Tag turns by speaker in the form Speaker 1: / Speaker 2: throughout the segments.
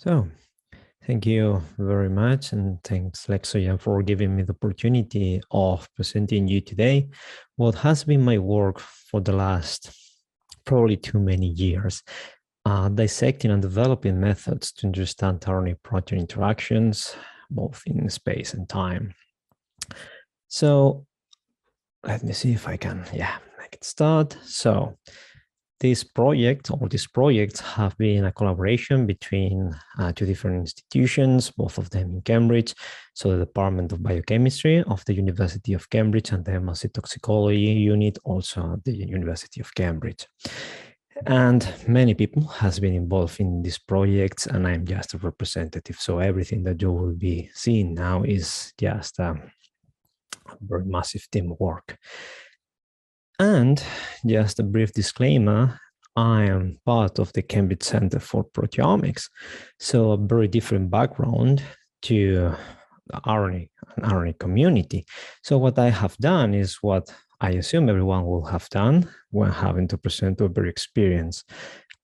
Speaker 1: So, thank you very much, and thanks, LEXOGEN, for giving me the opportunity of presenting you today what has been my work for the last probably too many years, dissecting and developing methods to understand RNA-protein interactions, both in space and time. So, let me see if I can, make it start. So, this project or these projects have been a collaboration between two different institutions, both of them in Cambridge. So the Department of Biochemistry of the University of Cambridge and the Mass Toxicology unit also at the University of Cambridge. And many people has been involved in these projects, and I'm just a representative. So everything that you will be seeing now is just a very massive teamwork. And just a brief disclaimer, I am part of the Cambridge Center for Proteomics, so a very different background to the RNA community. So what I have done is what I assume everyone will have done when having to present to a very experienced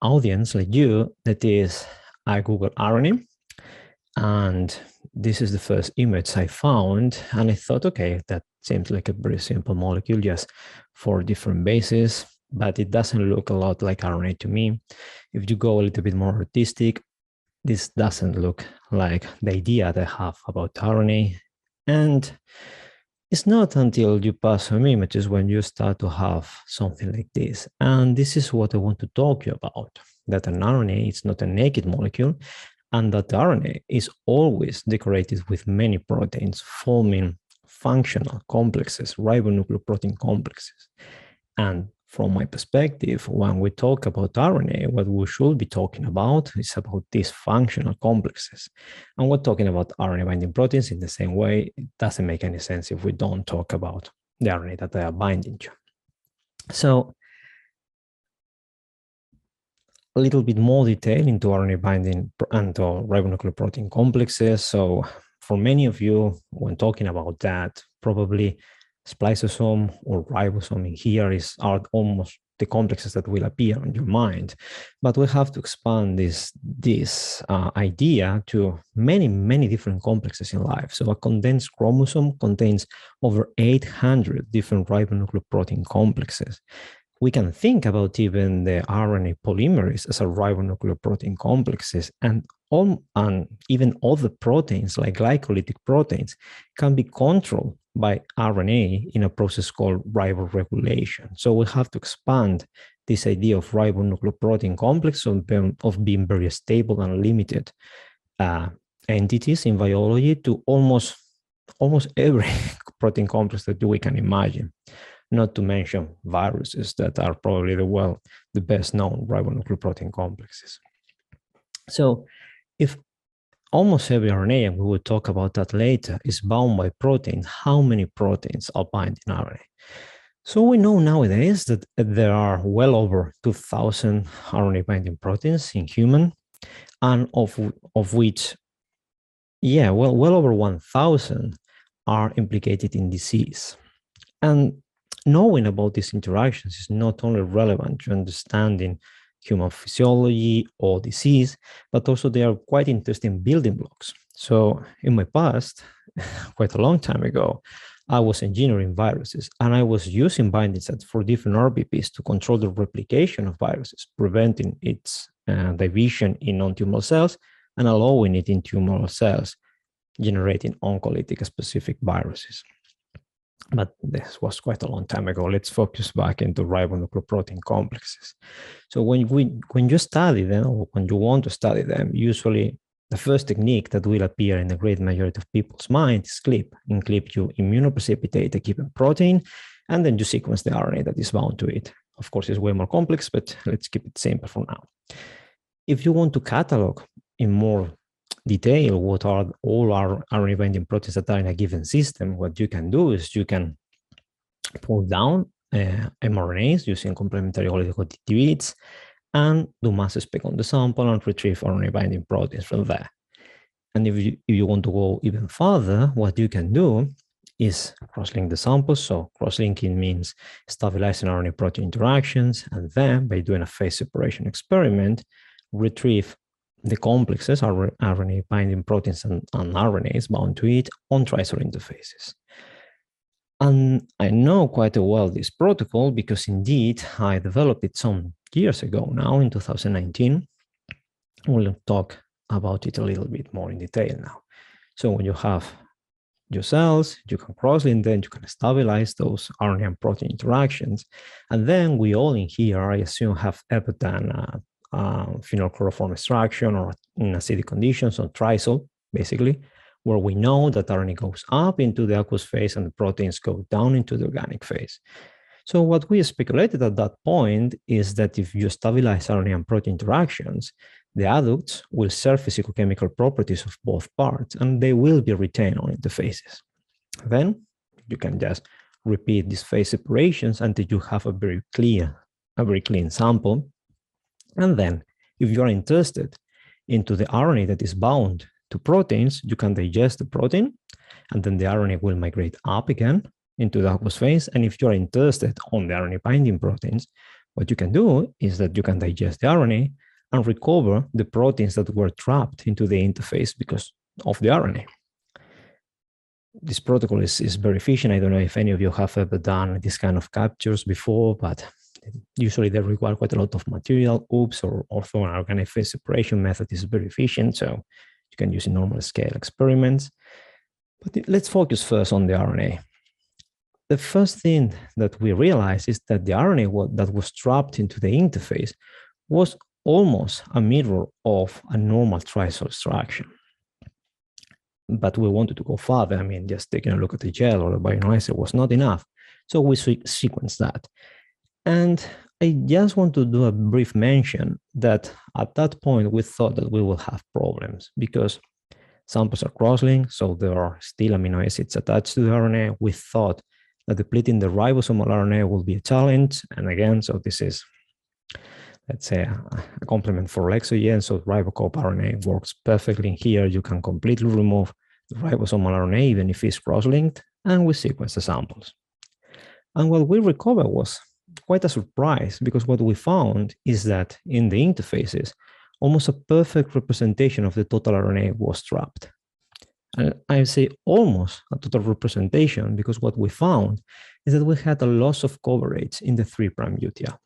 Speaker 1: audience like you, that is, I Google RNA, and this is the first image I found, and I thought, okay, that seems like a very simple molecule, just 4 different bases, but it doesn't look a lot like RNA to me. If you go a little bit more artistic, this doesn't look like the idea that I have about RNA. And it's not until you pass some images when you start to have something like this. And this is what I want to talk to you about, that an RNA is not a naked molecule, and that the RNA is always decorated with many proteins forming functional complexes, ribonucleoprotein complexes. And from my perspective, when we talk about RNA, what we should be talking about is about these functional complexes. And we're talking about RNA binding proteins in the same way. It doesn't make any sense if we don't talk about the RNA that they are binding to. So, a little bit more detail into RNA binding and ribonucleoprotein complexes. So for many of you, when talking about that, probably spliceosome or ribosome in here are almost the complexes that will appear on your mind. But we have to expand this idea to many different complexes in life. So a condensed chromosome contains over 800 different ribonucleoprotein complexes. We can think about even the RNA polymerase as a ribonucleoprotein complexes, and even other proteins like glycolytic proteins can be controlled by RNA in a process called riboregulation. So we have to expand this idea of ribonucleoprotein complex of being very stable and limited entities in biology to almost every protein complex that we can imagine. Not to mention viruses that are probably the best known ribonucleoprotein complexes. So if almost every RNA, and we will talk about that later, is bound by proteins, how many proteins are bound in RNA? So we know nowadays that there are well over 2,000 RNA binding proteins in human, and of which, well over 1,000 are implicated in disease. And knowing about these interactions is not only relevant to understanding human physiology or disease, but also they are quite interesting building blocks. So in my past, quite a long time ago, I was engineering viruses, and I was using binding sets for different RBPs to control the replication of viruses, preventing its division in non-tumoral cells and allowing it in tumoral cells, generating oncolytic specific viruses. But this was quite a long time ago. Let's focus back into ribonucleoprotein complexes. So when you study them, or when you want to study them, usually the first technique that will appear in the great majority of people's mind is CLIP. In CLIP, you immunoprecipitate a given protein, and then you sequence the RNA that is bound to it. Of course, it's way more complex, but let's keep it simple for now. If you want to catalog in more detail what are all our RNA binding proteins that are in a given system, what you can do is you can pull down mRNAs using complementary oligonucleotides and do mass spec on the sample and retrieve RNA binding proteins from there. And if you want to go even further, what you can do is cross-link the samples. So cross-linking means stabilizing RNA protein interactions, and then by doing a phase separation experiment, retrieve the complexes are RNA binding proteins and RNAs bound to it on tricellular interfaces. And I know quite well this protocol because indeed I developed it some years ago now in 2019. We'll talk about it a little bit more in detail now. So when you have your cells, you can cross-link them, you can stabilize those RNA and protein interactions. And then we all in here, I assume, have ever done phenylchloroform extraction or in acidic conditions on trisol, basically, where we know that RNA goes up into the aqueous phase and the proteins go down into the organic phase. So what we speculated at that point is that if you stabilize RNA and protein interactions, the adducts will share physicochemical properties of both parts, and they will be retained on interfaces. Then you can just repeat these phase separations until you have a very clean sample. And then if you are interested into the RNA that is bound to proteins, you can digest the protein, and then the RNA will migrate up again into the aqueous phase. And if you're interested on the RNA binding proteins, what you can do is that you can digest the RNA and recover the proteins that were trapped into the interface because of the RNA. This protocol is very efficient. I don't know if any of you have ever done this kind of captures before, but usually they require quite a lot of material. Oops, or also an organic phase separation method is very efficient, so you can use in normal scale experiments. But let's focus first on the RNA. The first thing that we realized is that the RNA that was trapped into the interface was almost a mirror of a normal trisol extraction. But we wanted to go further. I mean, just taking a look at the gel or the bioanalyzer was not enough. So we sequenced that. And I just want to do a brief mention that at that point, we thought that we will have problems because samples are cross-linked, so there are still amino acids attached to the RNA. We thought that depleting the ribosomal RNA will be a challenge. And again, so this is, let's say, a complement for LEXOGEN. So RiboCop RNA works perfectly here. You can completely remove the ribosomal RNA, even if it's cross-linked, and we sequence the samples. And what we recovered was quite a surprise because what we found is that in the interfaces, almost a perfect representation of the total RNA was trapped. And I say almost a total representation because what we found is that we had a loss of coverage in the 3' UTR.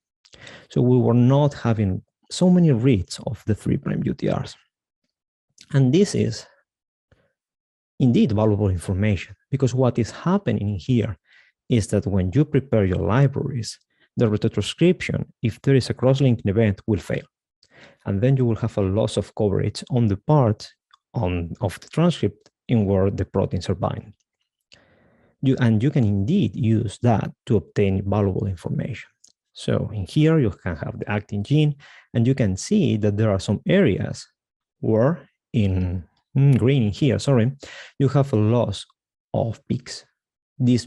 Speaker 1: So we were not having so many reads of the 3' UTRs. And this is indeed valuable information because what is happening here is that when you prepare your libraries, the retrotranscription, if there is a cross-linking event, will fail. And then you will have a loss of coverage on the part of the transcript in where the proteins are bound. And you can indeed use that to obtain valuable information. So in here, you can have the actin gene, and you can see that there are some areas where in green here, you have a loss of peaks. These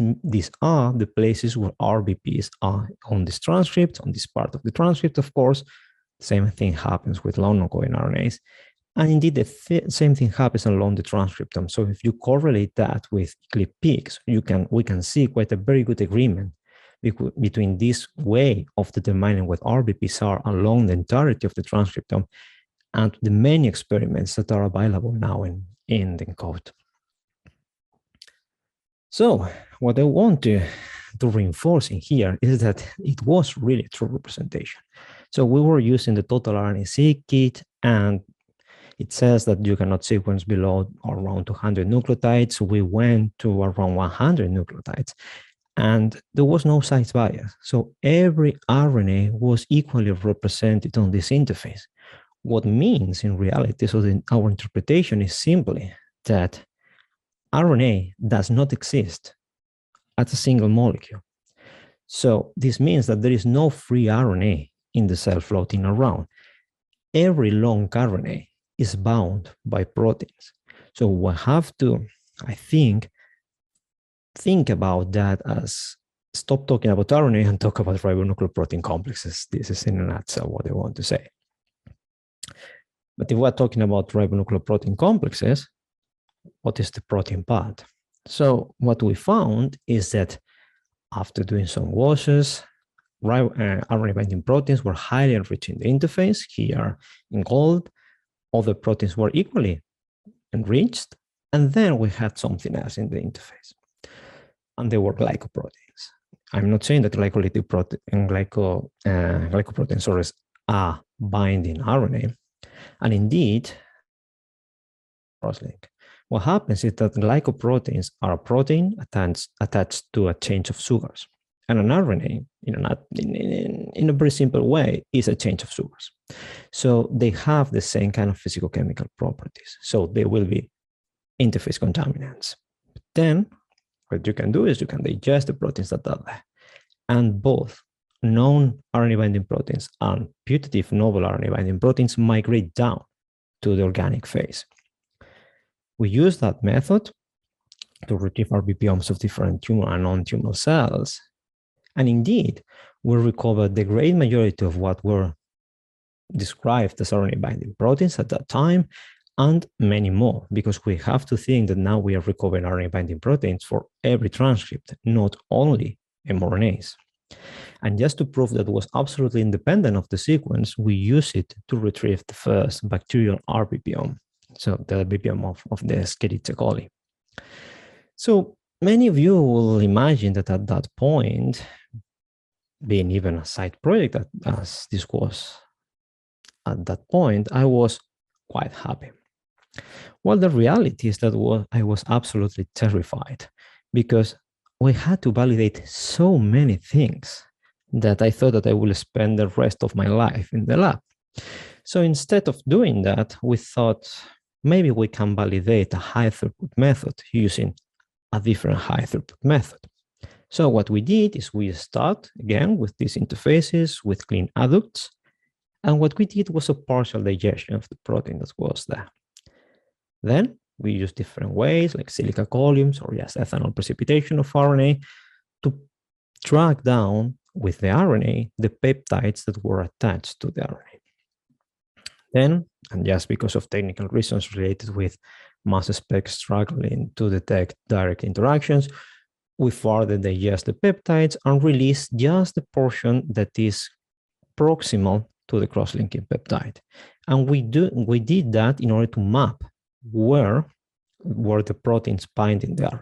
Speaker 1: are the places where RBPs are on this transcript, on this part of the transcript, of course. Same thing happens with long-non-coding RNAs. And indeed, the same thing happens along the transcriptome. So if you correlate that with clip peaks, we can see quite a very good agreement between this way of determining what RBPs are along the entirety of the transcriptome and the many experiments that are available now in the ENCODE. So what I want to reinforce in here is that it was really a true representation. So we were using the total RNA-Seq kit, and it says that you cannot sequence below or around 200 nucleotides. We went to around 100 nucleotides, and there was no size bias. So every RNA was equally represented on this interface. What means in reality, so our interpretation is simply that RNA does not exist as a single molecule. So this means that there is no free RNA in the cell floating around. Every long RNA is bound by proteins. So we have to, I think about that as stop talking about RNA and talk about ribonuclear protein complexes. This is in a nutshell what I want to say. But if we're talking about ribonuclear protein complexes, what is the protein part? So what we found is that after doing some washes, RNA binding proteins were highly enriched in the interface, here in gold. other proteins were equally enriched, and then we had something else in the interface, and they were glycoproteins. I'm not saying that glycolytic protein and glycoproteins are binding RNA, and indeed, crosslink. What happens is that glycoproteins are a protein attached to a change of sugars, and an RNA, in a very simple way, is a change of sugars. So they have the same kind of physicochemical properties. So they will be interface contaminants. But then what you can do is you can digest the proteins that are there. And both known RNA binding proteins and putative novel RNA binding proteins migrate down to the organic phase. We use that method to retrieve RBPOMs of different tumor and non-tumor cells. And indeed, we recovered the great majority of what were described as RNA binding proteins at that time, and many more, because we have to think that now we are recovering RNA binding proteins for every transcript, not only mRNAs. And just to prove that it was absolutely independent of the sequence, we use it to retrieve the first bacterial RBPOM, so the RBPOM of the Escherichia coli. So many of you will imagine that at that point, being even a side project as this was at that point, I was quite happy. Well, the reality is that I was absolutely terrified, because we had to validate so many things that I thought that I will spend the rest of my life in the lab. So instead of doing that, we thought maybe we can validate a high throughput method using a different high throughput method. So what we did is we start again with these interfaces with clean adducts. And what we did was a partial digestion of the protein that was there. Then we used different ways like silica columns or just ethanol precipitation of RNA to track down with the RNA the peptides that were attached to the RNA. Then, and just because of technical reasons related with mass spec struggling to detect direct interactions, we further digest the peptides and release just the portion that is proximal to the cross-linking peptide. And we did that in order to map where the proteins bind in the RNA,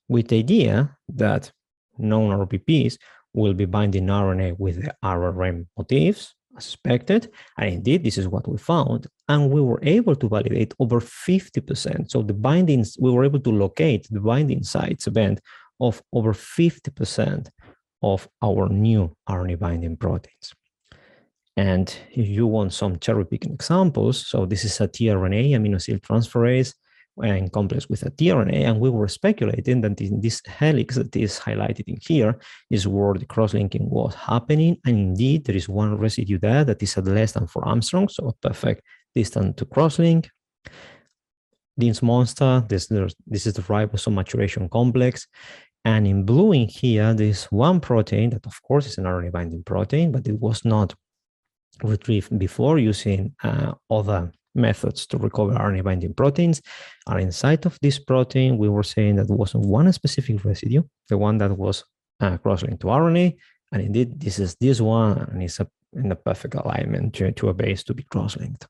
Speaker 1: with the idea that known RBPs will be binding RNA with the RRM motifs, as expected. And indeed, this is what we found. And we were able to validate over 50%. So the bindings, we were able to locate the binding sites event of over 50% of our new RNA binding proteins. And if you want some cherry picking examples, so this is a tRNA amino acyl transferase in complex with a tRNA, and we were speculating that in this helix that is highlighted in here is where the cross-linking was happening, and indeed there is one residue there that is at less than 4 Armstrong, so perfect distance to cross-link. This monster, this is the ribosome maturation complex, and in blue in here, there's one protein that of course is an RNA binding protein, but it was not retrieved before using other methods to recover RNA binding proteins. And inside of this protein, we were saying that there was one specific residue, the one that was cross-linked to RNA. And indeed, this is this one, and it's in a perfect alignment to a base to be cross-linked.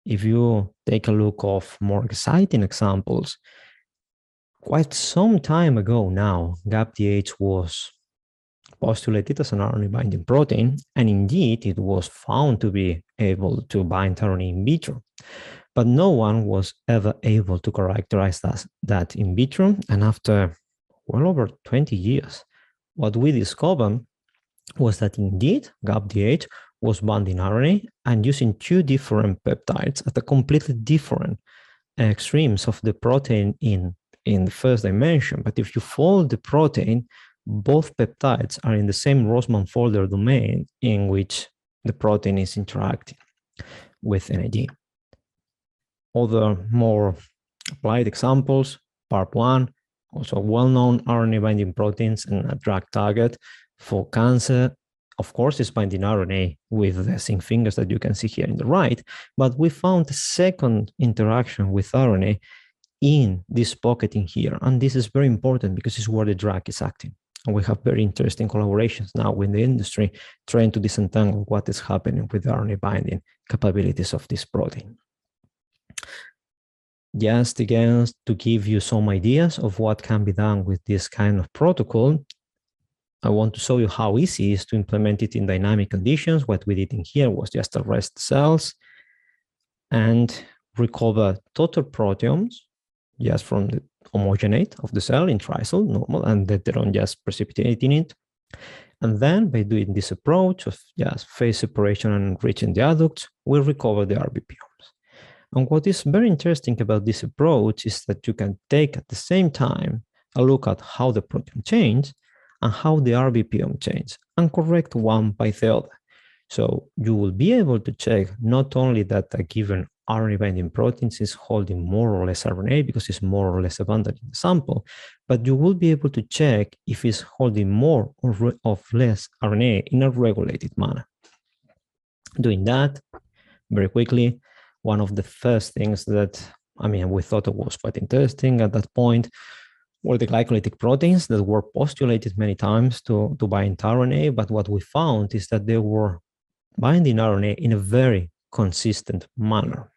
Speaker 1: If you take a look of more exciting examples, quite some time ago now, GAPDH was postulated as an RNA binding protein, and indeed it was found to be able to bind RNA in vitro, but no one was ever able to characterize that in vitro. And after well over 20 years, what we discovered was that indeed GAPDH was binding RNA and using 2 different peptides at a completely different extremes of the protein in the first dimension. But if you fold the protein, both peptides are in the same Rossmann folder domain in which the protein is interacting with NAD. Other more applied examples, PARP1, also well-known RNA binding proteins and a drug target for cancer. Of course, it's binding RNA with the zinc fingers that you can see here in the right, but we found a second interaction with RNA in this pocket in here. And this is very important because it's where the drug is acting. And we have very interesting collaborations now with the industry trying to disentangle what is happening with the RNA binding capabilities of this protein. Just again, to give you some ideas of what can be done with this kind of protocol, I want to show you how easy it is to implement it in dynamic conditions. What we did in here was just arrest cells and recover total proteomes just from the homogenate of the cell in trisol, normal, and later on just precipitating it. And then by doing this approach of just phase separation and enriching the adducts, we recover the RBPOMs. And what is very interesting about this approach is that you can take at the same time a look at how the protein changed and how the RBPOM changed and correct one by the other. So you will be able to check not only that a given RNA binding proteins is holding more or less RNA because it's more or less abundant in the sample, but you will be able to check if it's holding more or less RNA in a regulated manner. Doing that very quickly, one of the first things that, we thought it was quite interesting at that point were the glycolytic proteins that were postulated many times to bind RNA, but what we found is that they were binding RNA in a very consistent manner.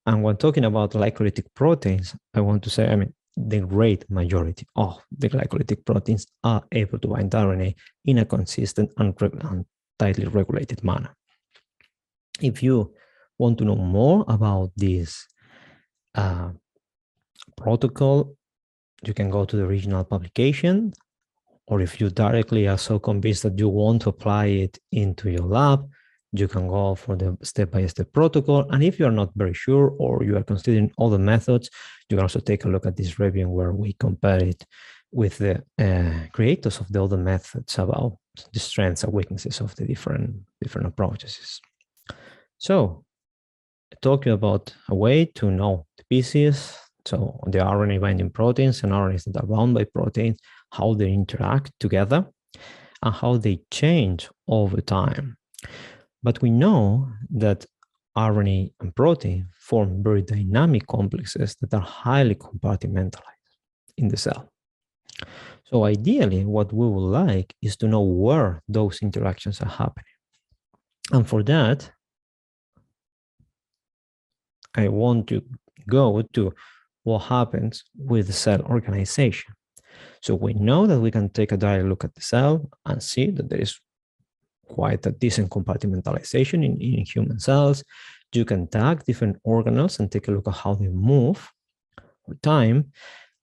Speaker 1: And when talking about glycolytic proteins, I want to say, the great majority of the glycolytic proteins are able to bind RNA in a consistent and tightly regulated manner. If you want to know more about this protocol, you can go to the original publication, or if you directly are so convinced that you want to apply it into your lab, you can go for the step-by-step protocol. And if you are not very sure or you are considering other methods, you can also take a look at this review where we compare it with the creators of the other methods about the strengths and weaknesses of the different approaches. So talking about a way to know the species, so the RNA binding proteins and RNAs that are bound by proteins, how they interact together and how they change over time. But we know that RNA and protein form very dynamic complexes that are highly compartmentalized in the cell. So ideally, what we would like is to know where those interactions are happening. And for that, I want to go to what happens with the cell organization. So we know that we can take a direct look at the cell and see that there is quite a decent compartmentalization in human cells. You can tag different organelles and take a look at how they move over time.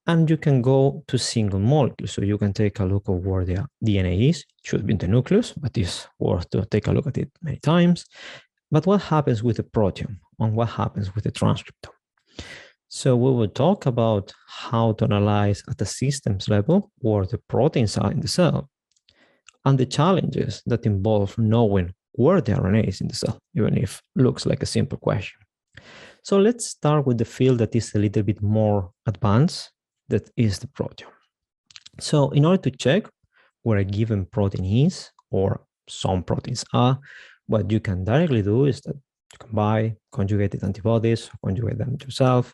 Speaker 1: And you can go to single molecules. So you can take a look at where the DNA is. It should be in the nucleus, but it's worth to take a look at it many times. But what happens with the proteome and what happens with the transcriptome? So we will talk about how to analyze at the systems level where the proteins are in the cell and the challenges that involve knowing where the RNA is in the cell, even if it looks like a simple question. So let's start with the field that is a little bit more advanced, that is the proteome. So in order to check where a given protein is, or some proteins are, what you can directly do is that you can buy conjugated antibodies, conjugate them yourself,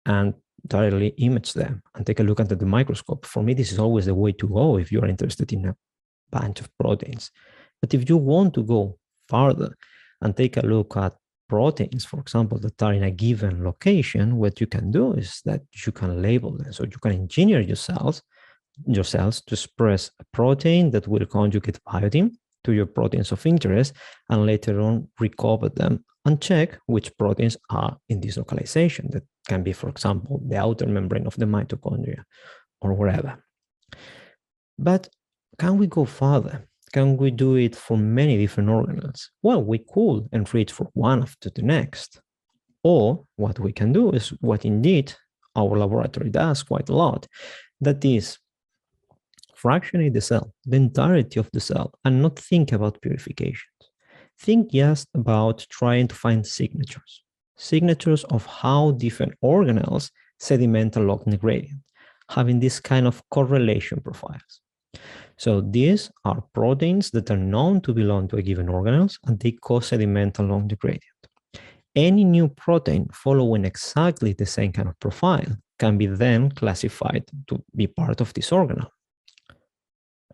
Speaker 1: and directly image them and take a look under the microscope. For me, this is always the way to go if you're interested in a bunch of proteins. But if you want to go farther and take a look at proteins, for example, that are in a given location, what you can do is that you can label them. So you can engineer your cells to express a protein that will conjugate iodine to your proteins of interest, and later on recover them and check which proteins are in this localization. That can be, for example, the outer membrane of the mitochondria or wherever. But can we go further? Can we do it for many different organelles? Well, we could enrich for one after the next. Or what we can do is what indeed our laboratory does quite a lot. That is, fractionate the cell, the entirety of the cell, and not think about purifications. Think just about trying to find signatures of how different organelles sediment along the gradient, having this kind of correlation profiles. So these are proteins that are known to belong to a given organelle, and they co-sediment along the gradient. Any new protein following exactly the same kind of profile can be then classified to be part of this organelle.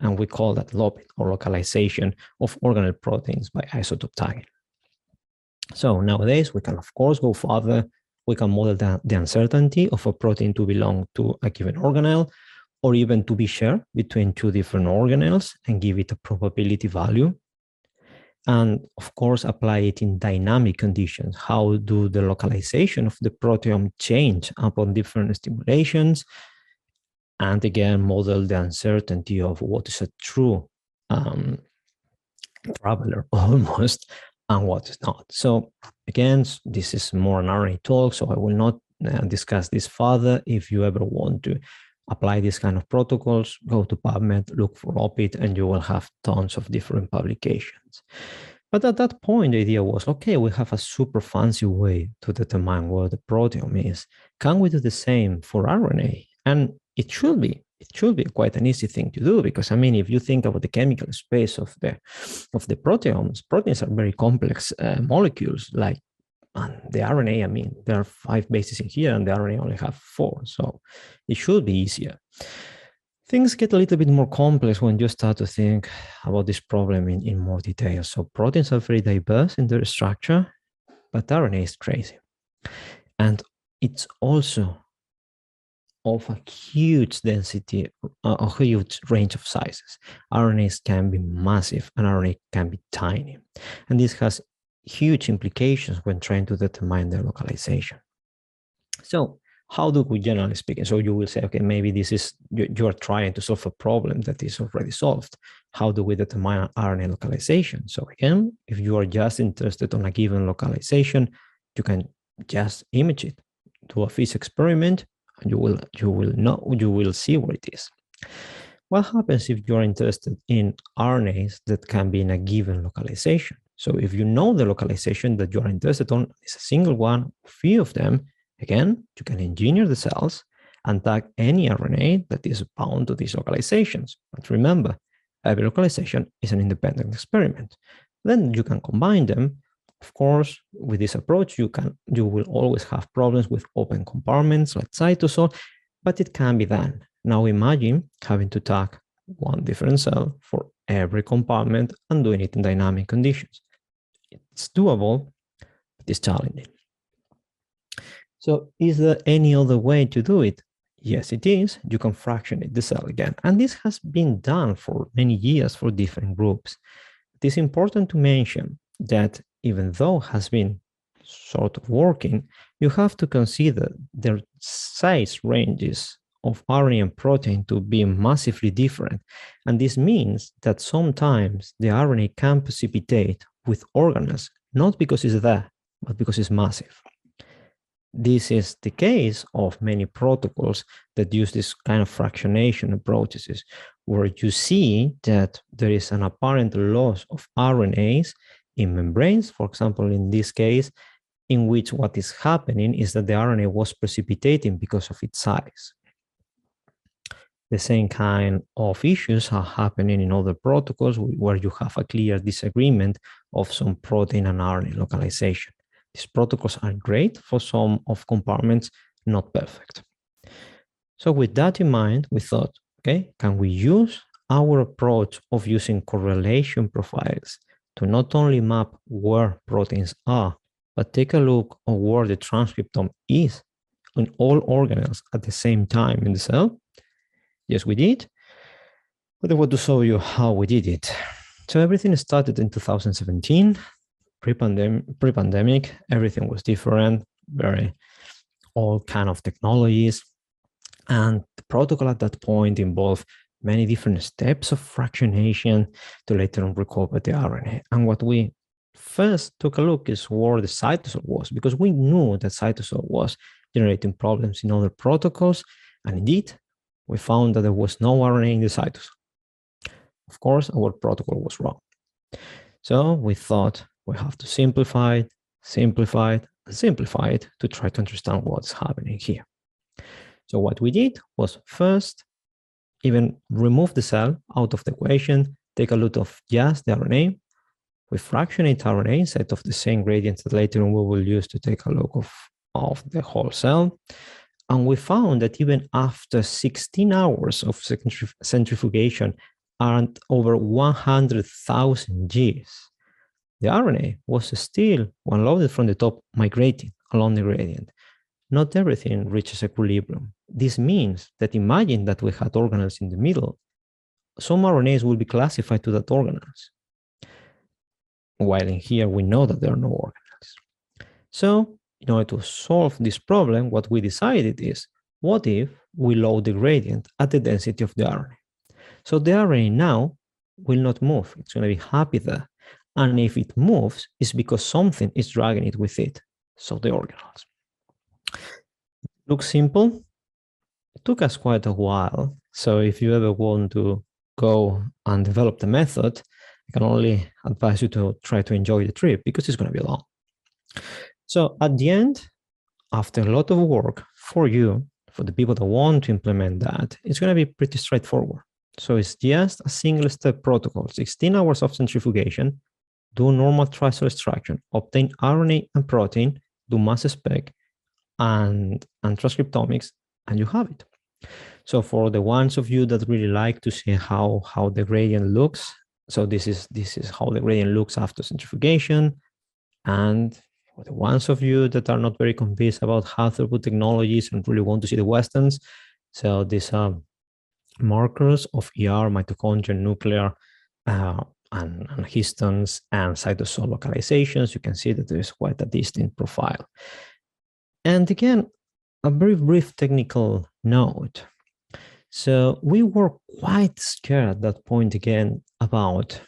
Speaker 1: And we call that lopping or localization of organelle proteins by isotope tagging. So nowadays, we can, of course, go further. We can model the uncertainty of a protein to belong to a given organelle, or even to be shared between two different organelles and give it a probability value. And of course, apply it in dynamic conditions. How do the localization of the proteome change upon different stimulations? And again, model the uncertainty of what is a true traveler almost and what is not. So again, this is more an RNA talk, so I will not discuss this further. If you ever want to apply this kind of protocols, go to PubMed, look for OPIT, and you will have tons of different publications. But at that point, the idea was, okay, we have a super fancy way to determine where the proteome is. Can we do the same for RNA? And it should be quite an easy thing to do, because I mean, if you think about the chemical space of the proteomes, proteins are very complex molecules. Like the RNA, I mean, there are 5 bases in here, and the RNA only have 4, so it should be easier. Things get a little bit more complex when you start to think about this problem in more detail. So proteins are very diverse in their structure, but RNA is crazy, and it's also of a huge density, a huge range of sizes. RNAs can be massive and RNA can be tiny. And this has huge implications when trying to determine their localization. So how do we generally speak? So you will say, okay, maybe this is, you are trying to solve a problem that is already solved. How do we determine RNA localization? So again, if you are just interested on a given localization, you can just image it, do a physics experiment, and you will see where it is. What happens if you are interested in RNAs that can be in a given localization? So if you know the localization that you are interested on is a single one, a few of them, again, you can engineer the cells and tag any RNA that is bound to these localizations. But remember, every localization is an independent experiment. Then you can combine them. Of course, with this approach, you will always have problems with open compartments like cytosol, but it can be done. Now imagine having to tag one different cell for every compartment and doing it in dynamic conditions. It's doable, but it's challenging. So is there any other way to do it? Yes, it is. You can fractionate the cell again. And this has been done for many years for different groups. It is important to mention that even though it has been sort of working, you have to consider the size ranges of RNA and protein to be massively different. And this means that sometimes the RNA can precipitate with organelles, not because it's there, but because it's massive. This is the case of many protocols that use this kind of fractionation approaches, where you see that there is an apparent loss of RNAs in membranes, for example, in this case, in which what is happening is that the RNA was precipitating because of its size. The same kind of issues are happening in other protocols where you have a clear disagreement of some protein and RNA localization. These protocols are great for some of compartments, not perfect. So with that in mind, we thought, okay, can we use our approach of using correlation profiles to not only map where proteins are, but take a look at where the transcriptome is in all organelles at the same time in the cell? Yes, we did. But I want to show you how we did it. So everything started in 2017, pre-pandemic. Everything was different, very all kind of technologies. And the protocol at that point involved many different steps of fractionation to later on recover the RNA. And what we first took a look is where the cytosol was, because we knew that cytosol was generating problems in other protocols. And indeed, we found that there was no RNA in the cytosol. Of course, our protocol was wrong. So we thought we have to simplify it, simplify it, and simplify it to try to understand what's happening here. So what we did was first, even remove the cell out of the equation, take a look of just the RNA. We fractionate RNA instead of the same gradients that later on we will use to take a look of the whole cell. And we found that even after 16 hours of centrifugation and over 100,000 Gs, the RNA was still, when loaded from the top, migrating along the gradient. Not everything reaches equilibrium. This means that imagine that we had organelles in the middle. Some RNAs will be classified to that organelles, while in here we know that there are no organelles. So in order to solve this problem, what we decided is, what if we load the gradient at the density of the RNA? So the RNA now will not move. It's going to be happy there. And if it moves, it's because something is dragging it with it. So the organelles. Looks simple. It took us quite a while. So if you ever want to go and develop the method, I can only advise you to try to enjoy the trip because it's going to be long. So at the end, after a lot of work for you, for the people that want to implement that, it's going to be pretty straightforward. So it's just a single step protocol, 16 hours of centrifugation, do normal tricycle extraction, obtain RNA and protein, do mass spec and transcriptomics, and you have it. So for the ones of you that really like to see how the gradient looks, so this is how the gradient looks after centrifugation. And for the ones of you that are not very convinced about high throughput technologies and really want to see the Westerns, so these are markers of ER, mitochondrial, nuclear, and histones and cytosol localizations. You can see that there is quite a distinct profile. And again, a very brief technical note. So we were quite scared at that point again about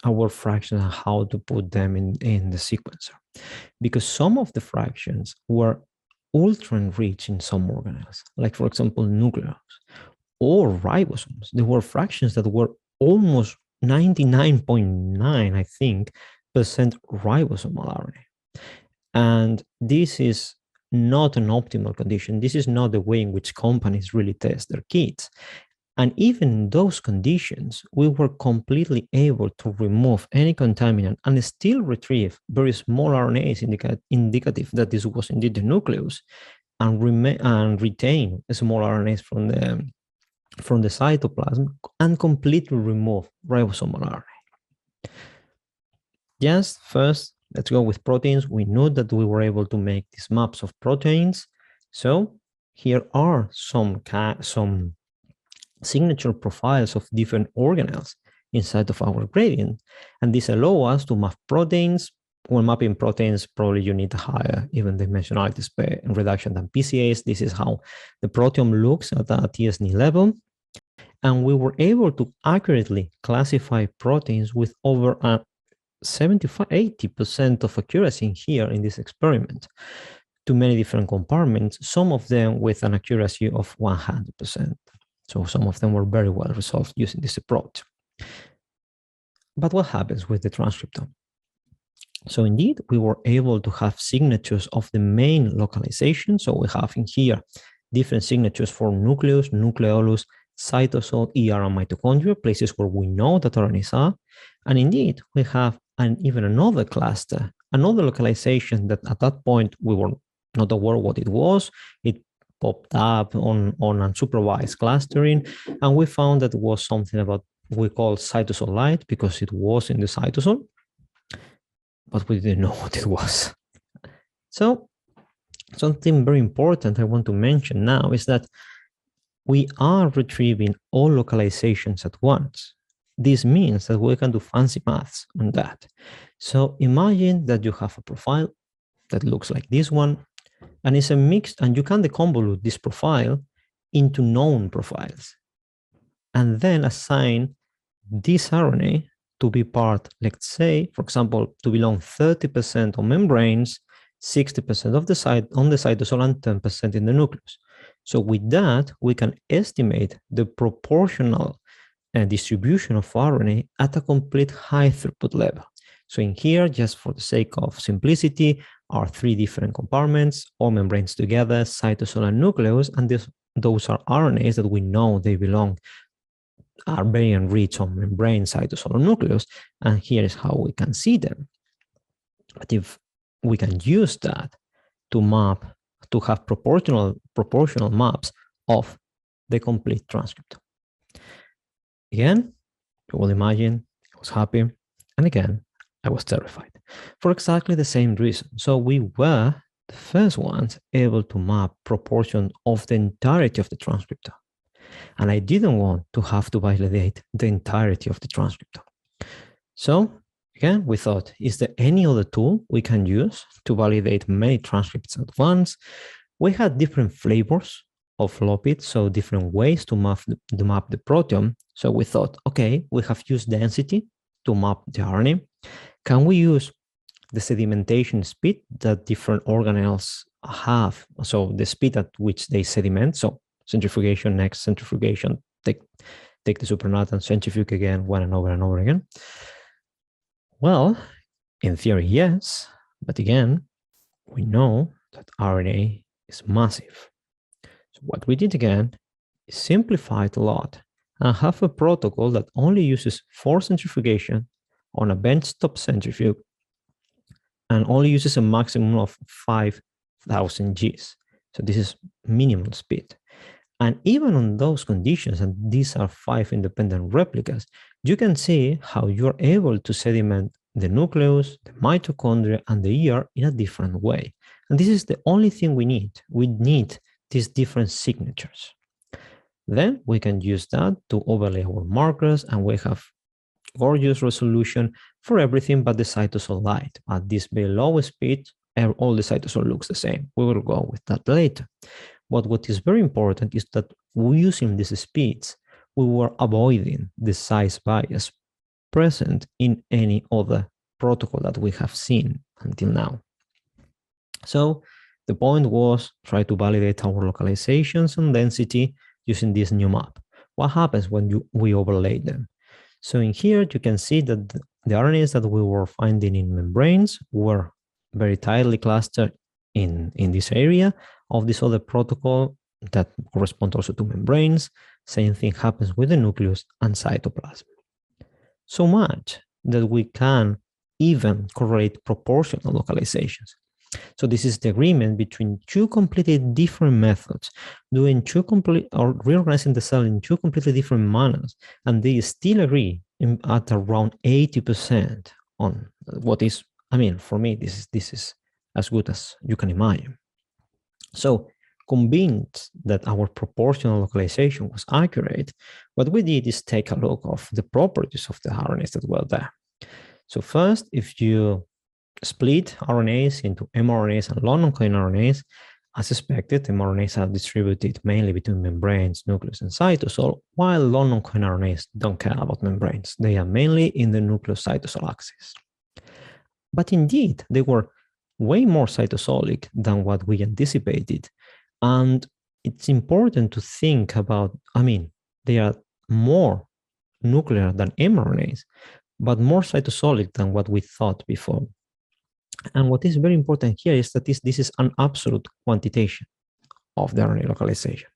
Speaker 1: our fractions and how to put them in the sequencer, because some of the fractions were ultra enriched in some organelles, like for example, nucleus or ribosomes. There were fractions that were almost 99.9, I think, percent ribosomal RNA. And this is not an optimal condition. This is not the way in which companies really test their kits. And even in those conditions, we were completely able to remove any contaminant and still retrieve very small RNAs indicative that this was indeed the nucleus, and retain small RNAs from the cytoplasm and completely remove ribosomal RNA. Yes, first, let's go with proteins. We know that we were able to make these maps of proteins. So here are some signature profiles of different organelles inside of our gradient. And this allows us to map proteins. When mapping proteins, probably you need a higher even dimensionality reduction than PCAs. This is how the proteome looks at a TSNE level. And we were able to accurately classify proteins with over 75–80% of accuracy in here in this experiment to many different compartments, some of them with an accuracy of 100%. So some of them were very well resolved using this approach. But what happens with the transcriptome? So indeed, we were able to have signatures of the main localization. So we have in here different signatures for nucleus, nucleolus, cytosol, ER, and mitochondria, places where we know that RNAs are. And indeed, we have even another cluster, another localization that at that point we were not aware what it was. It popped up on unsupervised clustering, and we found that it was something about we call cytosol light because it was in the cytosol, but we didn't know what it was. So something very important I want to mention now is that we are retrieving all localizations at once. This means that we can do fancy maths on that. So imagine that you have a profile that looks like this one, and it's a mix, and you can deconvolute this profile into known profiles, and then assign this RNA to be part, let's say, for example, to belong 30% on membranes, 60% of the site on the cytosol, and 10% in the nucleus. So with that, we can estimate the proportional distribution of RNA at a complete high throughput level. So in here, just for the sake of simplicity, are three different compartments, all membranes together, cytosol and nucleus, and those are RNAs that we know they belong, are very enriched on membrane, cytosol, and nucleus, and here is how we can see them. But if we can use that to map, to have proportional maps of the complete transcript. Again, You will imagine I was happy. And again, I was terrified for exactly the same reason. So we were the first ones able to map proportion of the entirety of the transcriptome. And I didn't want to have to validate the entirety of the transcriptome. So again, we thought, is there any other tool we can use to validate many transcripts at once? We had different flavors of lipid, so different ways to map the proteome. So we thought, okay, we have used density to map the RNA. Can we use the sedimentation speed that different organelles have? So the speed at which they sediment. So centrifugation, next centrifugation, take the supernatant, centrifuge again, one and over again. Well, in theory, yes, but again, we know that RNA is massive. So what we did again is simplify it a lot and have a protocol that only uses forced centrifugation on a benchtop centrifuge and only uses a maximum of 5,000 Gs. So this is minimal speed. And even on those conditions, and these are 5 independent replicas, you can see how you're able to sediment the nucleus, the mitochondria, and the ER in a different way. And this is the only thing we need. We need these different signatures. Then we can use that to overlay our markers, and we have gorgeous resolution for everything but the cytosol light. At this very low speed, all the cytosol looks the same. We will go with that later. But what is very important is that using these speeds, we were avoiding the size bias present in any other protocol that we have seen until now. So the point was try to validate our localizations and density using this new map. What happens when we overlay them? So in here, you can see that the RNAs that we were finding in membranes were very tightly clustered in this area of this other protocol that correspond also to membranes. Same thing happens with the nucleus and cytoplasm. So much that we can even correlate proportional localizations. So this is the agreement between two completely different methods, doing reorganizing the cell in two completely different manners, and they still agree at around 80% on what is, I mean, for me, this is as good as you can imagine. So convinced that our proportional localization was accurate, what we did is take a look of the properties of the RNAs that were there. So first, if you split RNAs into mRNAs and long-non-coding RNAs, as expected, mRNAs are distributed mainly between membranes, nucleus, and cytosol, while long-non-coding RNAs don't care about membranes. They are mainly in the nucleus-cytosol axis. But indeed, they were way more cytosolic than what we anticipated. And it's important to think about, I mean, they are more nuclear than mRNAs, but more cytosolic than what we thought before. And what is very important here is that this is an absolute quantitation of the RNA localization.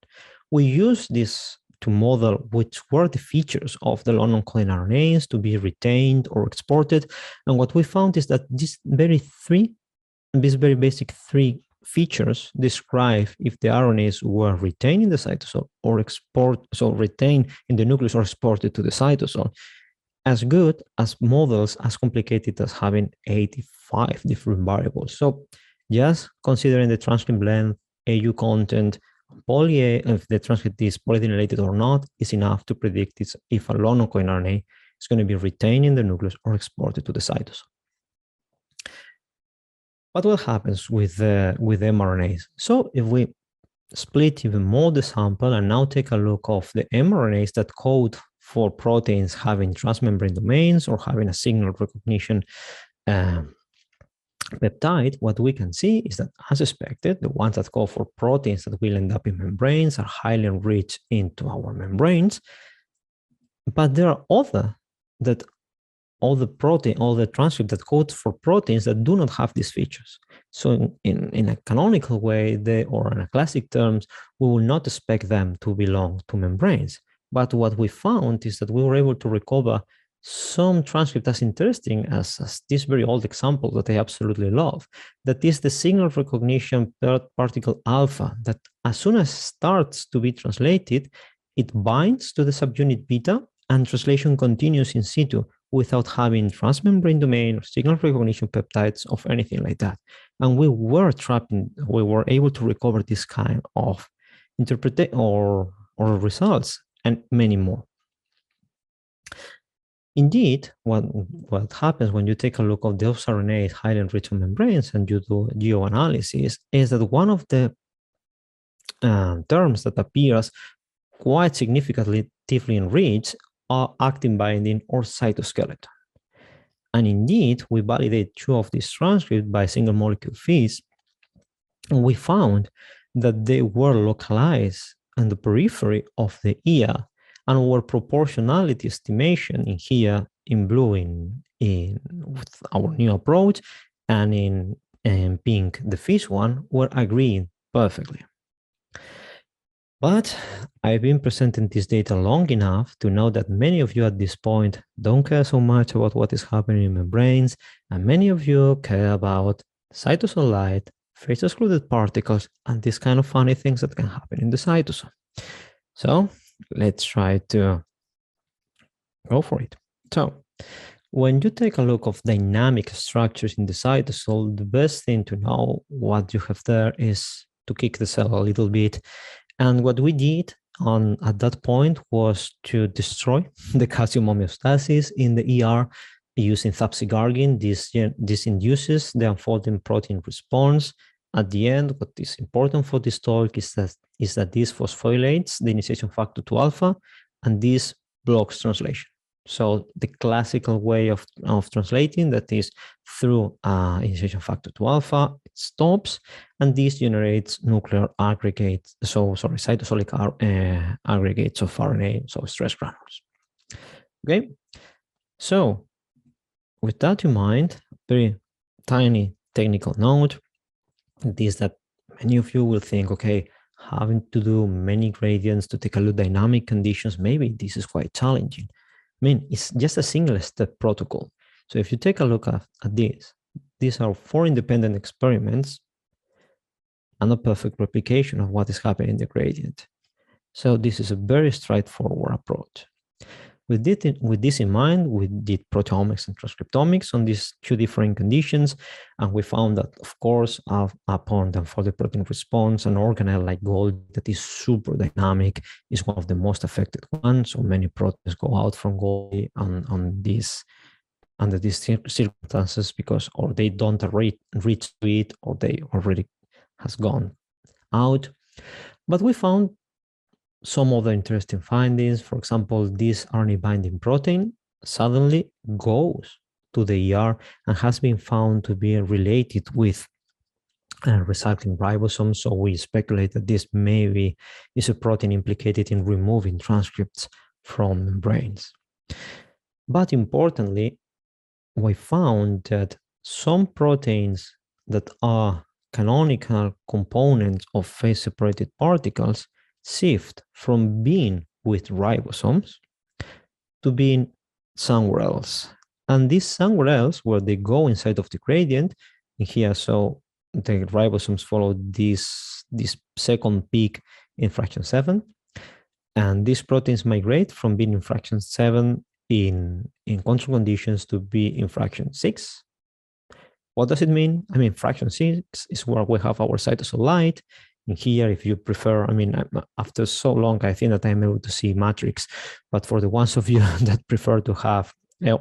Speaker 1: We use this to model which were the features of the long-non-coding RNAs to be retained or exported. And what we found is that these very basic three features describe if the RNAs were retained in the cytosol or retained in the nucleus or exported to the cytosol, as good as models as complicated as having 85 different variables. So just considering the transcript length, AU content, if the transcript is polyphenylated or not, is enough to predict if a long-non-coding RNA is going to be retained in the nucleus or exported to the cytosol. But what happens with mRNAs? So if we split even more the sample and now take a look of the mRNAs that code for proteins having transmembrane domains or having a signal recognition peptide, what we can see is that, as expected, the ones that code for proteins that will end up in membranes are highly enriched into our membranes. But there are other transcripts that code for proteins that do not have these features. So in a canonical way, or in a classic terms, we will not expect them to belong to membranes. But what we found is that we were able to recover some transcript as interesting as this very old example that I absolutely love, that is the signal recognition particle alpha, that as soon as it starts to be translated, it binds to the subunit beta and translation continues in situ without having transmembrane domain or signal recognition peptides of anything like that. And we were able to recover this kind of interpretation or results and many more. Indeed, what happens when you take a look at those RNAs highly enriched on membranes and you do geoanalysis is that one of the terms that appears quite significantly enriched are actin binding or cytoskeleton. And indeed, we validate two of these transcripts by single molecule feeds, and we found that they were localized on the periphery of the ear, and our proportionality estimation in here in blue in with our new approach, and in pink the fish one were agreeing perfectly. But I've been presenting this data long enough to know that many of you at this point don't care so much about what is happening in membranes, and many of you care about cytosol light, phase-excluded particles, and these kind of funny things that can happen in the cytosol. So let's try to go for it. So when you take a look of dynamic structures in the cytosol, the best thing to know what you have there is to kick the cell a little bit. And what we did at that point was to destroy the calcium homeostasis in the ER using thapsigargin. This induces the unfolding protein response. At the end, what is important for this talk is that this phosphorylates the initiation factor 2 alpha, and this blocks translation. So the classical way of translating, that is through initiation factor 2 alpha, it stops, and this generates nuclear aggregates, cytosolic aggregates of RNA, so stress granules. Okay, so with that in mind, very tiny technical note, is that many of you will think, okay, having to do many gradients to take a look at dynamic conditions, maybe this is quite challenging. I mean, it's just a single step protocol. So if you take a look at this, these are 4 independent experiments and a perfect replication of what is happening in the gradient. So this is a very straightforward approach. With this in mind, we did proteomics and transcriptomics on these 2 different conditions, and we found that, of course, upon the unfolded protein response, an organelle like Golgi that is super dynamic is one of the most affected ones. So many proteins go out from Golgi under these circumstances because or they don't reach to it, or they already has gone out. But we found some other interesting findings. For example, this RNA binding protein suddenly goes to the ER and has been found to be related with recycling ribosomes. So we speculate that this maybe is a protein implicated in removing transcripts from membranes. But importantly, we found that some proteins that are canonical components of phase-separated particles shift from being with ribosomes to being somewhere else. And this somewhere else, where they go inside of the gradient, in here, so the ribosomes follow this second peak in fraction 7. And these proteins migrate from being in fraction 7 in control conditions to be in fraction 6. What does it mean? I mean, fraction 6 is where we have our cytosol light. In here, if you prefer, I mean, after so long, I think that I'm able to see matrix, but for the ones of you that prefer to have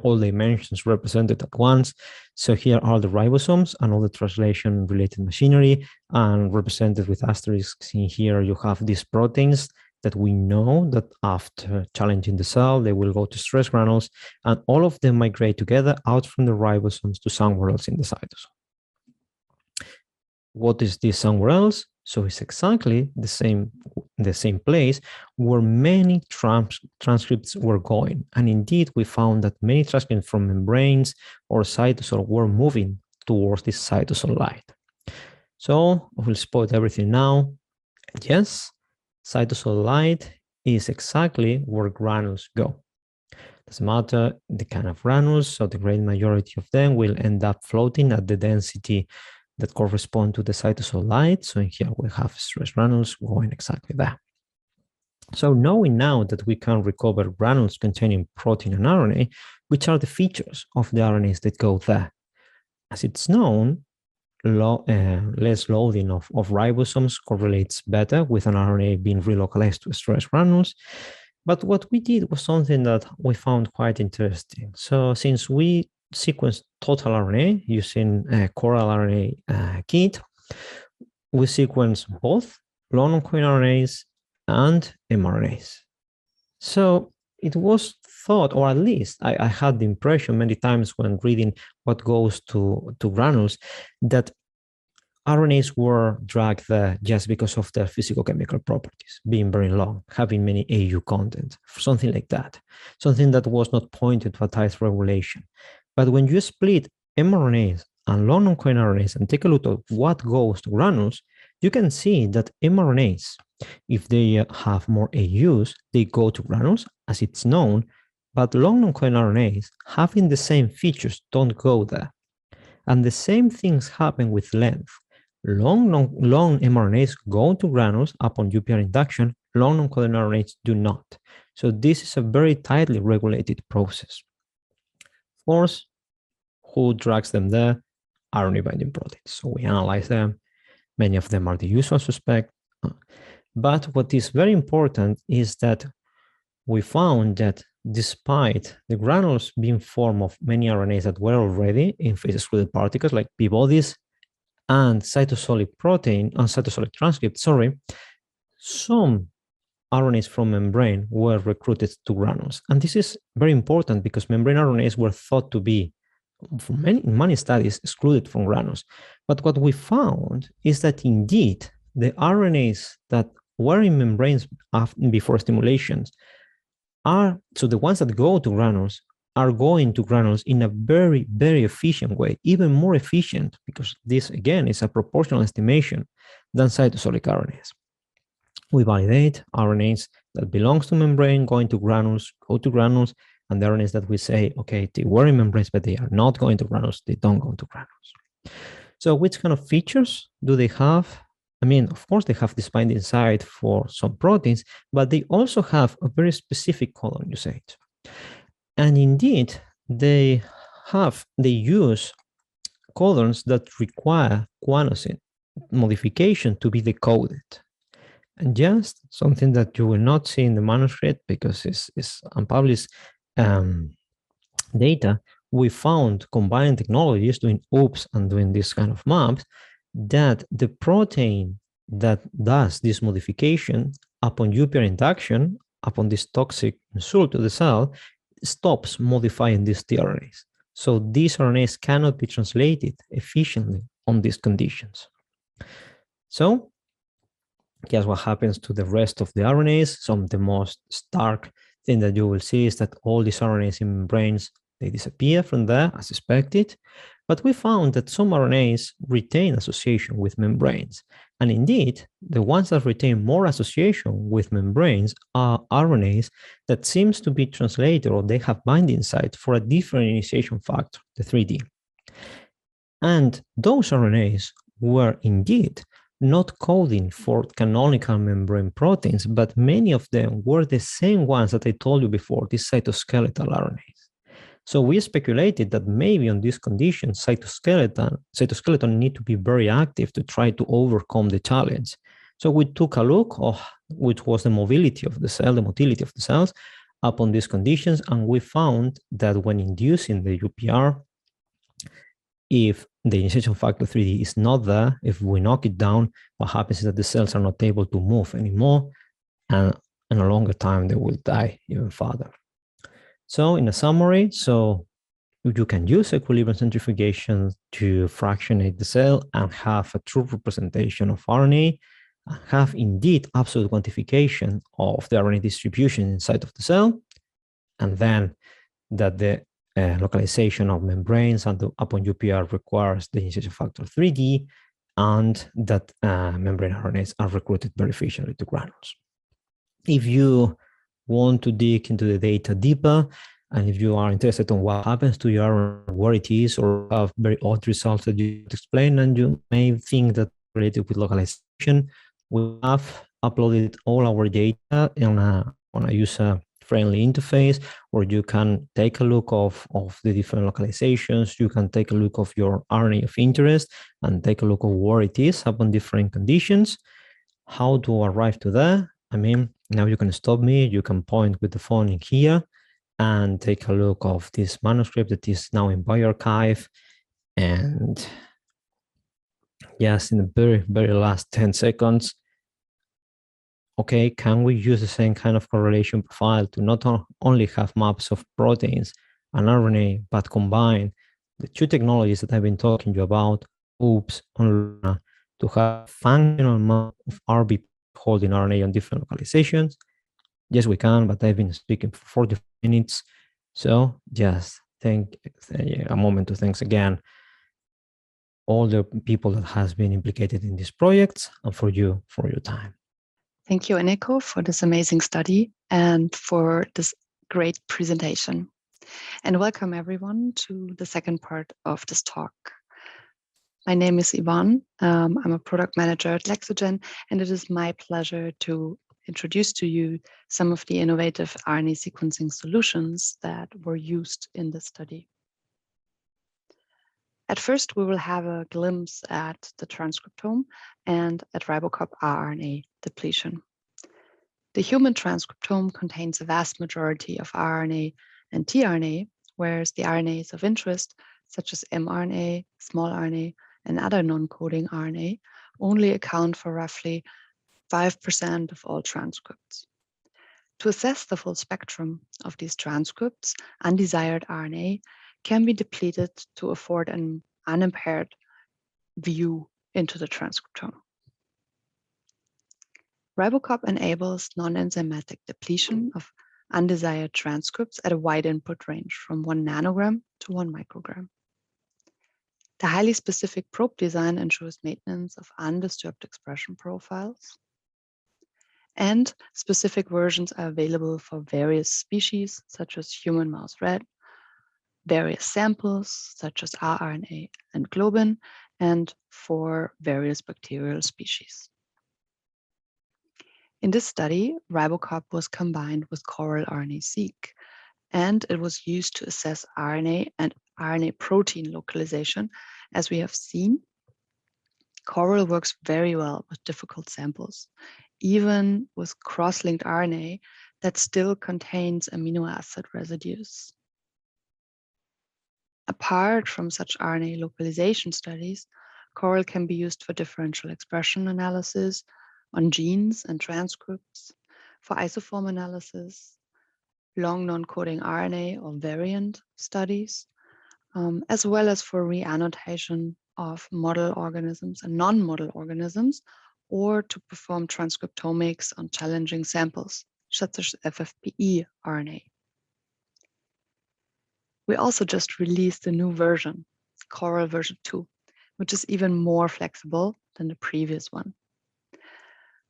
Speaker 1: all dimensions represented at once, so here are the ribosomes and all the translation-related machinery, and represented with asterisks in here, you have these proteins that we know that after challenging the cell, they will go to stress granules, and all of them migrate together out from the ribosomes to somewhere else in the cytosol. What is this somewhere else? So it's exactly the same place where many transcripts were going. And indeed, we found that many transcripts from membranes or cytosol were moving towards this cytosol light. So I will spot everything now. Yes, cytosol light is exactly where granules go. Doesn't matter the kind of granules, so the great majority of them will end up floating at the density that correspond to the cytosol light. So in here we have stress granules going exactly there. So knowing now that we can recover granules containing protein and RNA, which are the features of the RNAs that go there? As it's known, less loading of ribosomes correlates better with an RNA being relocalized to stress granules. But what we did was something that we found quite interesting. So since we sequenced total RNA using a Coral RNA kit, we sequenced both long non-coding RNAs and mRNAs. So it was thought, or at least I had the impression many times when reading what goes to granules, that RNAs were dragged there just because of their physicochemical properties, being very long, having many AU content, something like that, something that was not pointed to a tight regulation. But when you split mRNAs and long non-coding RNAs and take a look at what goes to granules, you can see that mRNAs, if they have more AUs, they go to granules, as it's known, but long non-coding RNAs having the same features don't go there. And the same things happen with length. Long mRNAs go to granules upon UPR induction, long non-coding RNAs do not. So this is a very tightly regulated process. Of course, who drags them there? RNA binding proteins. So we analyze them. Many of them are the usual suspect. But what is very important is that we found that despite the granules being formed of many RNAs that were already in phase-excluded particles like P-bodies and cytosolic protein and cytosolic transcript, some RNAs from membrane were recruited to granules. And this is very important because membrane RNAs were thought to be, for many studies, excluded from granules. But what we found is that indeed the RNAs that were in membranes before stimulations so the ones that go to granules are going to granules in a very, very efficient way, even more efficient, because this, again, is a proportional estimation than cytosolic RNAs. We validate RNAs that belongs to membrane going to granules, go to granules, and the RNAs that we say, okay, they were in membranes, but they are not going to granules, they don't go to granules. So which kind of features do they have? I mean, of course, they have this binding site for some proteins, but they also have a very specific codon usage. And indeed, they use codons that require guanosine modification to be decoded. And just something that you will not see in the manuscript because it's unpublished data, we found combining technologies, doing OOPS and doing this kind of maps, that the protein that does this modification upon UPR induction, upon this toxic insult to the cell, stops modifying these tRNAs. So these RNAs cannot be translated efficiently on these conditions. So guess what happens to the rest of the RNAs? Some of the most stark thing that you will see is that all these RNAs in membranes, they disappear from there as expected. But we found that some RNAs retain association with membranes. And indeed, the ones that retain more association with membranes are RNAs that seems to be translated, or they have binding site for a different initiation factor, the 3D. And those RNAs were indeed not coding for canonical membrane proteins, but many of them were the same ones that I told you before, these cytoskeletal RNAs. So we speculated that maybe on these conditions, cytoskeleton need to be very active to try to overcome the challenge. So we took a look of which was the mobility of the cell, the motility of the cells upon these conditions, and we found that when inducing the UPR, if the initiation factor 3D is not there, if we knock it down, what happens is that the cells are not able to move anymore, and in a longer time, they will die even further. So in a summary, so you can use equilibrium centrifugation to fractionate the cell and have a true representation of RNA, and have indeed absolute quantification of the RNA distribution inside of the cell, and then that the localization of membranes and upon UPR requires the initiation factor 3D, and that membrane RNAs are recruited very efficiently to granules. If you want to dig into the data deeper, and if you are interested in what happens to your where it is, or have very odd results that you explain, and you may think that related with localization, we have uploaded all our data on a user-friendly interface where you can take a look of the different localizations. You can take a look of your RNA of interest and take a look of where it is upon different conditions. How to arrive to that? I mean, now you can stop me. You can point with the phone in here and take a look of this manuscript that is now in bioRxiv. And yes, in the very, very last 10 seconds, okay, can we use the same kind of correlation profile to not only have maps of proteins and RNA, but combine the two technologies that I've been talking to you about, OOPS and LUNA, to have functional map of RB holding RNA on different localizations? Yes, we can, but I've been speaking for 40 minutes. So just take a moment to thanks again all the people that has been implicated in these projects and for you for your time.
Speaker 2: Thank you, Eneko, for this amazing study and for this great presentation. And welcome everyone to the second part of this talk. My name is Yvonne. I'm a product manager at LEXOGEN, and it is my pleasure to introduce to you some of the innovative RNA sequencing solutions that were used in this study. At first, we will have a glimpse at the transcriptome and at RiboCop rRNA depletion. The human transcriptome contains a vast majority of RNA and tRNA, whereas the RNAs of interest, such as mRNA, small RNA, and other non-coding RNA, only account for roughly 5% of all transcripts. To assess the full spectrum of these transcripts, undesired RNA can be depleted to afford an unimpaired view into the transcriptome. RiboCop enables non-enzymatic depletion of undesired transcripts at a wide input range from 1 nanogram to 1 microgram. The highly specific probe design ensures maintenance of undisturbed expression profiles, and specific versions are available for various species, such as human mouse rat, various samples, such as rRNA and globin, and for various bacterial species. In this study, RiboCop was combined with Coral RNA-Seq, and it was used to assess RNA and RNA-protein localization. As we have seen, Coral works very well with difficult samples, even with cross-linked RNA that still contains amino acid residues. Apart from such RNA localization studies, Coral can be used for differential expression analysis on genes and transcripts, for isoform analysis, long non-coding RNA or variant studies, as well as for reannotation of model organisms and non-model organisms, or to perform transcriptomics on challenging samples, such as FFPE RNA. We also just released a new version, Coral version 2, which is even more flexible than the previous one.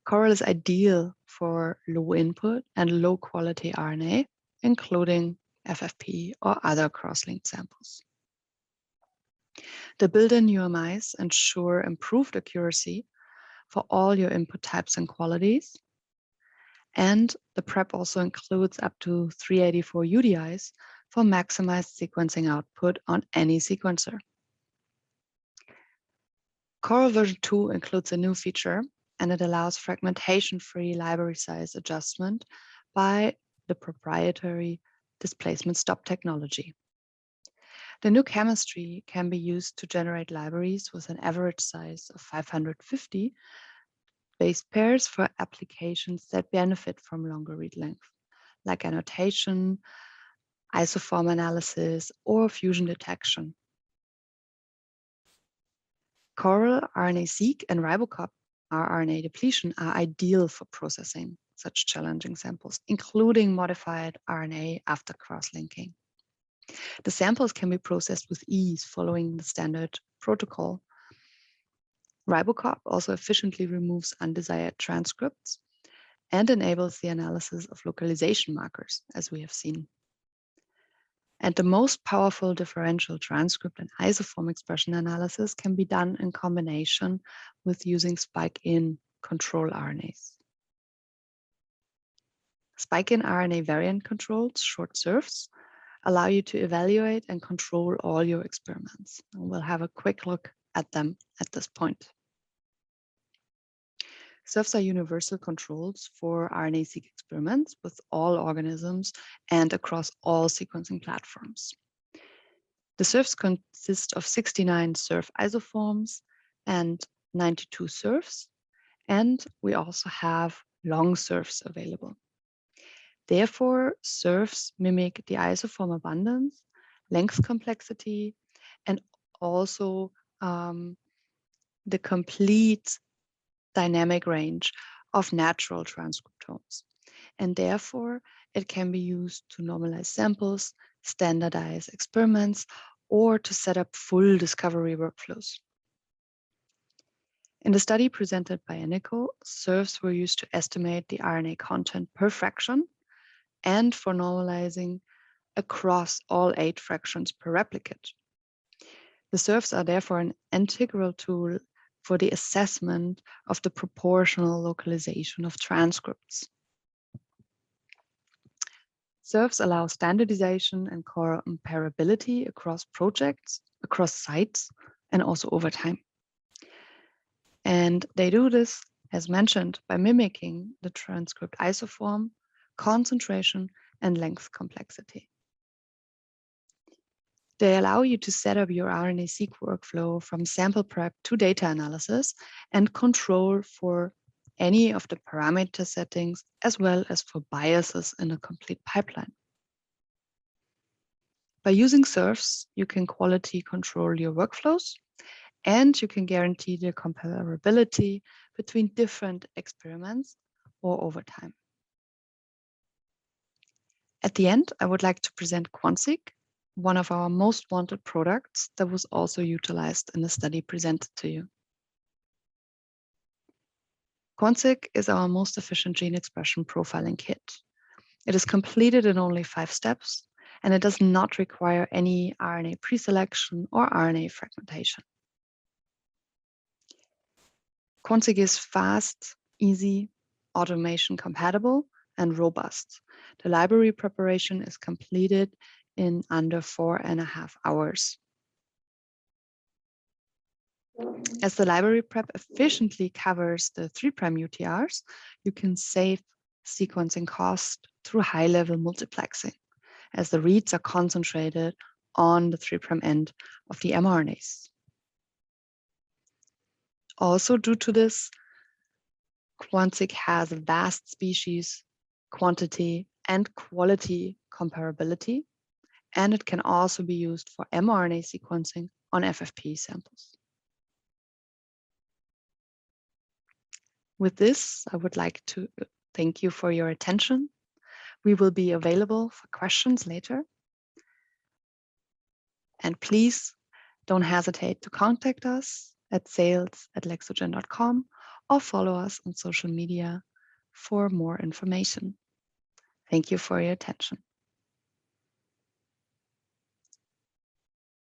Speaker 2: Coral is ideal for low input and low quality RNA, including FFPE or other cross-linked samples. The built-in UMIs ensure improved accuracy for all your input types and qualities. And the prep also includes up to 384 UDIs for maximized sequencing output on any sequencer. Coral version 2 includes a new feature, and it allows fragmentation-free library size adjustment by the proprietary displacement stop technology. The new chemistry can be used to generate libraries with an average size of 550 base pairs for applications that benefit from longer read length, like annotation, isoform analysis, or fusion detection. Coral, RNA-Seq, and RiboCop rRNA depletion are ideal for processing such challenging samples, including modified RNA after cross-linking. The samples can be processed with ease following the standard protocol. RiboCop also efficiently removes undesired transcripts and enables the analysis of localization markers, as we have seen. And the most powerful differential transcript and isoform expression analysis can be done in combination with using spike-in control RNAs. Spike-in RNA variant controls, short SIRFs, allow you to evaluate and control all your experiments. And we'll have a quick look at them at this point. SIRFs are universal controls for RNA-Seq experiments with all organisms and across all sequencing platforms. The SIRFs consist of 69 SIRF isoforms and 92 SIRFs, and we also have long SIRFs available. Therefore, SIRFs mimic the isoform abundance, length complexity, and also the complete dynamic range of natural transcriptomes. And therefore, it can be used to normalize samples, standardize experiments, or to set up full discovery workflows. In the study presented by Eneko, SIRFs were used to estimate the RNA content per fraction and for normalizing across all 8 fractions per replicate. The SIRFs are therefore an integral tool for the assessment of the proportional localization of transcripts. SIRFs allow standardization and comparability across projects, across sites, and also over time. And they do this, as mentioned, by mimicking the transcript isoform, concentration, and length complexity. They allow you to set up your RNA-Seq workflow from sample prep to data analysis and control for any of the parameter settings, as well as for biases in a complete pipeline. By using SIRFs, you can quality control your workflows, and you can guarantee the comparability between different experiments or over time. At the end, I would like to present quantitative, one of our most wanted products that was also utilized in the study presented to you. quantitative is our most efficient gene expression profiling kit. It is completed in only 5 steps, and it does not require any RNA preselection or RNA fragmentation. quantitative is fast, easy, automation compatible, and robust. The library preparation is completed in under 4.5 hours. As the library prep efficiently covers the 3' UTRs, you can save sequencing cost through high-level multiplexing, as the reads are concentrated on the 3' end of the mRNAs. Also, due to this, quantitative has vast species, quantity, and quality comparability, and it can also be used for mRNA sequencing on FFPE samples. With this, I would like to thank you for your attention. We will be available for questions later. And please don't hesitate to contact us at sales@lexogen.com or follow us on social media for more information. Thank you for your attention.